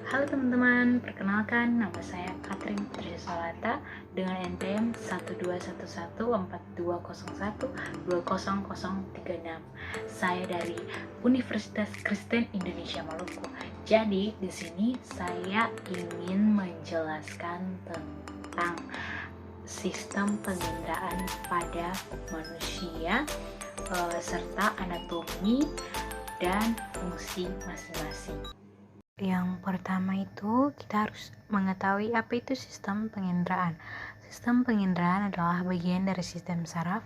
Halo teman-teman, perkenalkan nama saya Katrin Putri Salata dengan NPM 1211420120036. Saya dari Universitas Kristen Indonesia Maluku. Jadi di sini saya ingin menjelaskan tentang sistem penginderaan pada manusia serta anatomi dan fungsi masing-masing. Yang pertama itu kita harus mengetahui apa itu sistem penginderaan. Sistem penginderaan adalah bagian dari sistem saraf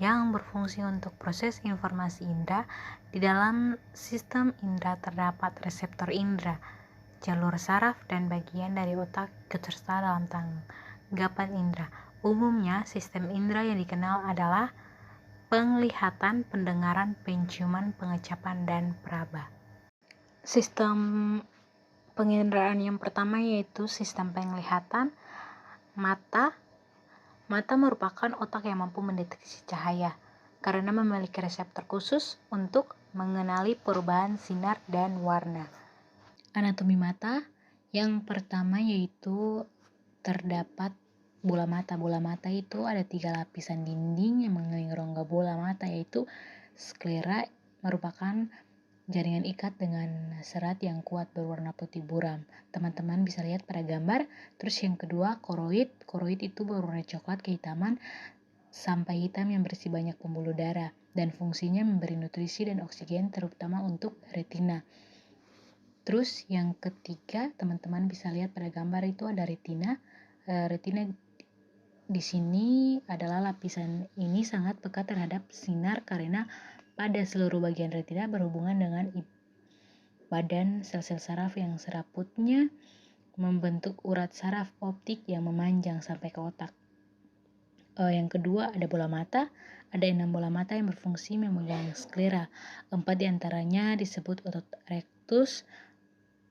yang berfungsi untuk proses informasi indera. Di dalam sistem indera terdapat reseptor indera, jalur saraf, dan bagian dari otak ikut serta dalam tanggapan indera. Umumnya sistem indera yang dikenal adalah penglihatan, pendengaran, penciuman, pengecapan, dan peraba. Sistem penginderaan yang pertama yaitu sistem penglihatan. Mata merupakan otak yang mampu mendeteksi cahaya karena memiliki reseptor khusus untuk mengenali perubahan sinar dan warna. Anatomi mata yang pertama yaitu terdapat bola mata. Bola mata itu ada 3 lapisan dinding yang mengelilingi rongga bola mata, yaitu sklera merupakan jaringan ikat dengan serat yang kuat berwarna putih buram. Teman-teman bisa lihat pada gambar. Terus yang kedua, koroid. Koroid itu berwarna coklat kehitaman sampai hitam yang berisi banyak pembuluh darah dan fungsinya memberi nutrisi dan oksigen terutama untuk retina. Terus yang ketiga, teman-teman bisa lihat pada gambar itu ada retina. Retina di sini adalah lapisan ini sangat peka terhadap sinar karena pada seluruh bagian retina berhubungan dengan badan sel-sel saraf yang serabutnya membentuk urat saraf optik yang memanjang sampai ke otak. Yang kedua ada bola mata. Ada 6 bola mata yang berfungsi memegang sklera. 4 diantaranya disebut otot rectus.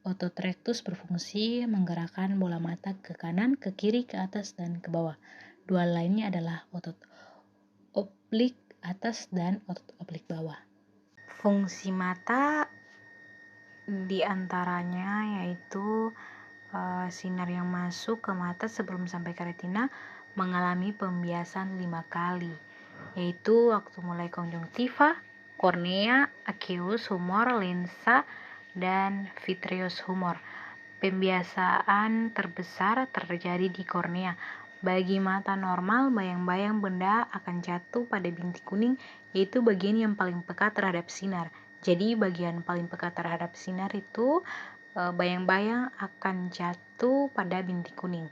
Otot rectus berfungsi menggerakkan bola mata ke kanan, ke kiri, ke atas, dan ke bawah. 2 lainnya adalah otot oblik atas dan otot oblik bawah. Fungsi mata diantaranya yaitu sinar yang masuk ke mata sebelum sampai ke retina mengalami pembiasan 5 kali, yaitu waktu mulai konjungtiva, kornea, aqueous humor, lensa, dan vitreous humor. Pembiasaan terbesar terjadi di kornea. Bagi mata normal, bayang-bayang benda akan jatuh pada bintik kuning, yaitu bagian yang paling peka terhadap sinar. Jadi bagian paling peka terhadap sinar itu bayang-bayang akan jatuh pada bintik kuning.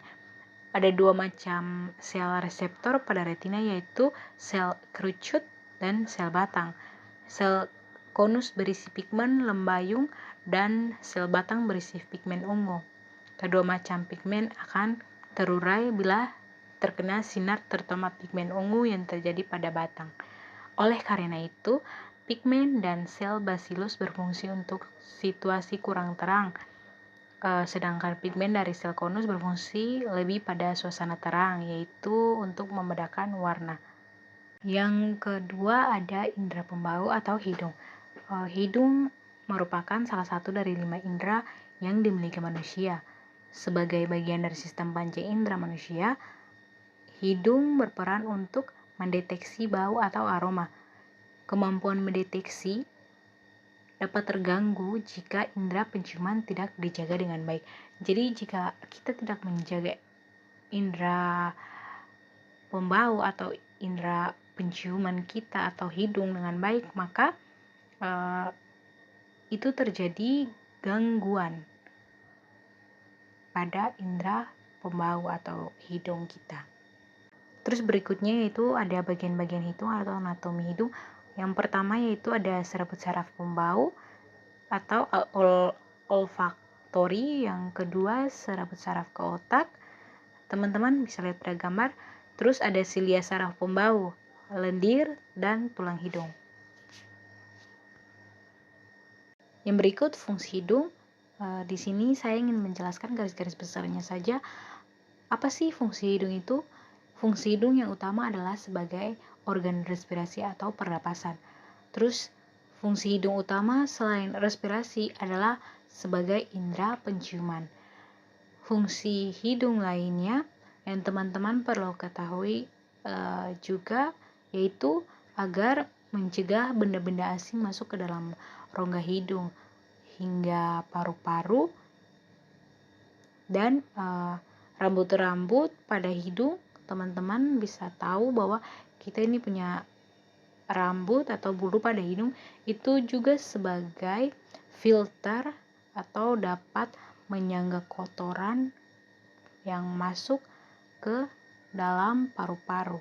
Ada 2 macam sel reseptor pada retina, yaitu sel kerucut dan sel batang. Sel konus berisi pigmen lembayung dan sel batang berisi pigmen ungu. Kedua macam pigmen akan terurai bila terkena sinar, terutama pigmen ungu yang terjadi pada batang. Oleh karena itu, pigmen dan sel basilus berfungsi untuk situasi kurang terang, sedangkan pigmen dari sel konus berfungsi lebih pada suasana terang, yaitu untuk membedakan warna. Yang kedua ada indera pembau atau hidung. Hidung merupakan salah satu dari 5 indera yang dimiliki manusia. Sebagai bagian dari sistem panca indera manusia, hidung berperan untuk mendeteksi bau atau aroma. Kemampuan mendeteksi dapat terganggu jika indera penciuman tidak dijaga dengan baik. Jadi jika kita tidak menjaga indera pembau atau indera penciuman kita atau hidung dengan baik, maka itu terjadi gangguan pada indera pembau atau hidung kita. Terus berikutnya yaitu ada bagian-bagian hidung atau anatomi hidung. Yang pertama yaitu ada serabut saraf pembau atau olfaktori. Yang kedua serabut saraf ke otak. Teman-teman bisa lihat pada gambar. Terus ada silia saraf pembau, lendir, dan tulang hidung. Yang berikut fungsi hidung. Di sini saya ingin menjelaskan garis-garis besarnya saja. Apa sih fungsi hidung itu? Fungsi hidung yang utama adalah sebagai organ respirasi atau pernapasan. Terus fungsi hidung utama selain respirasi adalah sebagai indera penciuman. Fungsi hidung lainnya yang teman-teman perlu ketahui juga yaitu agar mencegah benda-benda asing masuk ke dalam rongga hidung hingga paru-paru dan rambut-rambut pada hidung. Teman-teman bisa tahu bahwa kita ini punya rambut atau bulu pada hidung itu juga sebagai filter atau dapat menyangga kotoran yang masuk ke dalam paru-paru.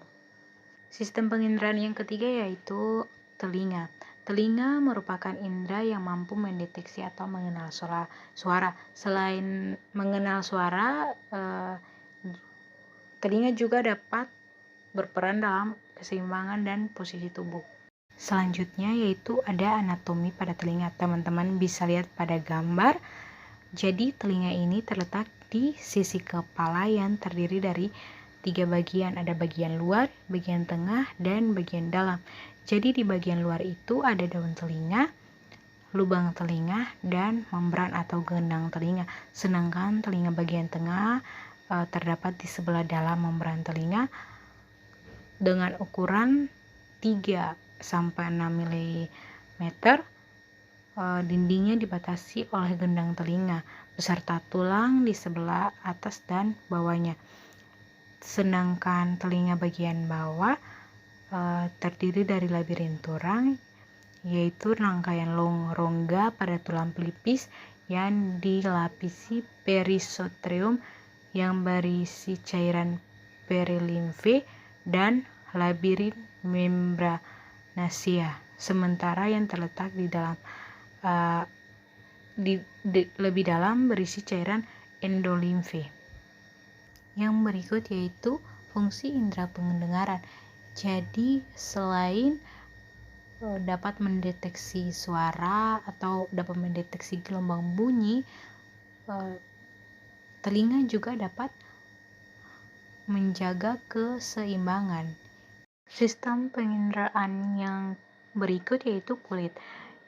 Sistem penginderaan yang ketiga yaitu telinga. Telinga merupakan indera yang mampu mendeteksi atau mengenal suara. Selain mengenal suara, telinga juga dapat berperan dalam keseimbangan dan posisi tubuh. Selanjutnya yaitu ada anatomi pada telinga. Teman-teman bisa lihat pada gambar. Jadi telinga ini terletak di sisi kepala yang terdiri dari 3 bagian. Ada bagian luar, bagian tengah, dan bagian dalam. Jadi di bagian luar itu ada daun telinga, lubang telinga, dan membran atau gendang telinga. Sedangkan telinga bagian tengah terdapat di sebelah dalam membran telinga dengan ukuran 3-6 mm. Dindingnya dibatasi oleh gendang telinga beserta tulang di sebelah atas dan bawahnya. Sedangkan telinga bagian bawah terdiri dari labirin tulang, yaitu rangkaian rongga pada tulang pelipis yang dilapisi perisotrium yang berisi cairan perilimfe dan labirin membranaceae, sementara yang terletak di dalam lebih dalam berisi cairan endolimfe. Yang berikut yaitu fungsi indera pendengaran. Jadi selain dapat mendeteksi suara atau dapat mendeteksi gelombang bunyi, telinga juga dapat menjaga keseimbangan. Sistem penginderaan yang berikut yaitu kulit.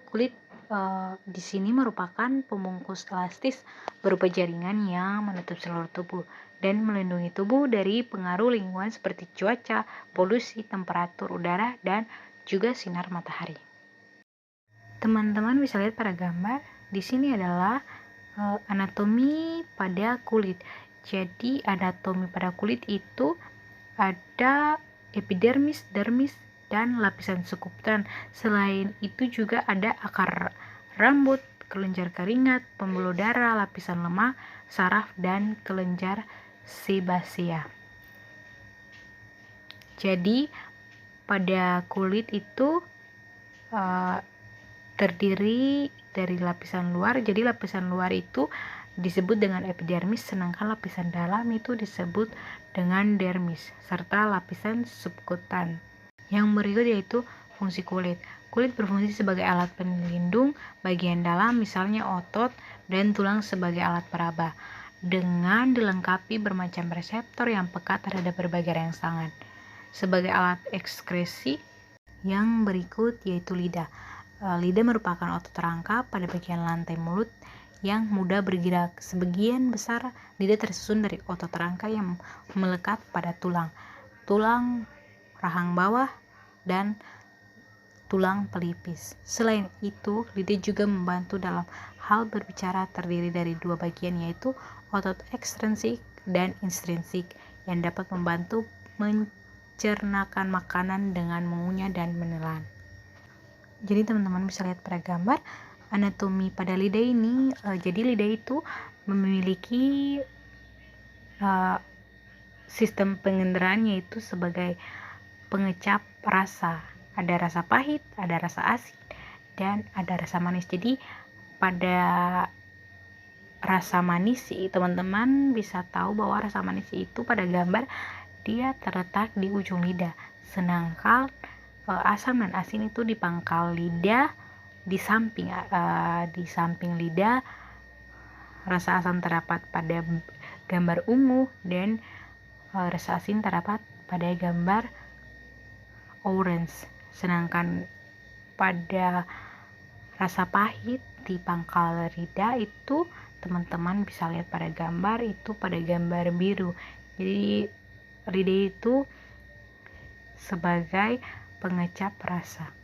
Kulit di sini merupakan pembungkus elastis berupa jaringan yang menutup seluruh tubuh dan melindungi tubuh dari pengaruh lingkungan seperti cuaca, polusi, temperatur udara, dan juga sinar matahari. Teman-teman bisa lihat pada gambar, di sini adalah anatomi pada kulit. Jadi anatomi pada kulit itu ada epidermis, dermis, dan lapisan subkutan. Selain itu juga ada akar rambut, kelenjar keringat, pembuluh darah, lapisan lemak, saraf, dan kelenjar sebasea. Jadi pada kulit itu terdiri dari lapisan luar. Jadi lapisan luar itu disebut dengan epidermis, sedangkan lapisan dalam itu disebut dengan dermis, serta lapisan subkutan. Yang berikut yaitu fungsi kulit. Kulit berfungsi sebagai alat pelindung bagian dalam, misalnya otot dan tulang sebagai alat peraba, dengan dilengkapi bermacam reseptor yang peka terhadap berbagai rangsangan. Sebagai alat ekskresi, yang berikut yaitu lidah. Lidah merupakan otot rangka pada bagian lantai mulut yang mudah bergerak. Sebagian besar lidah tersusun dari otot rangka yang melekat pada tulang rahang bawah, dan tulang pelipis. Selain itu, lidah juga membantu dalam hal berbicara, terdiri dari 2 bagian yaitu otot ekstrinsik dan intrinsik yang dapat membantu mencernakan makanan dengan mengunyah dan menelan. Jadi teman-teman bisa lihat pada gambar anatomi pada lidah ini. Jadi lidah itu memiliki sistem pengenderaan yaitu sebagai pengecap rasa. Ada rasa pahit, ada rasa asin, dan ada rasa manis. Jadi pada rasa manis teman-teman bisa tahu bahwa rasa manis itu pada gambar dia terletak di ujung lidah. Sedangkan asam dan asin itu di pangkal lidah, di samping lidah. Rasa asam terdapat pada gambar ungu dan rasa asin terdapat pada gambar orange. Sedangkan pada rasa pahit di pangkal rida itu teman-teman bisa lihat pada gambar itu, pada gambar biru. Jadi rida itu sebagai pengecap rasa.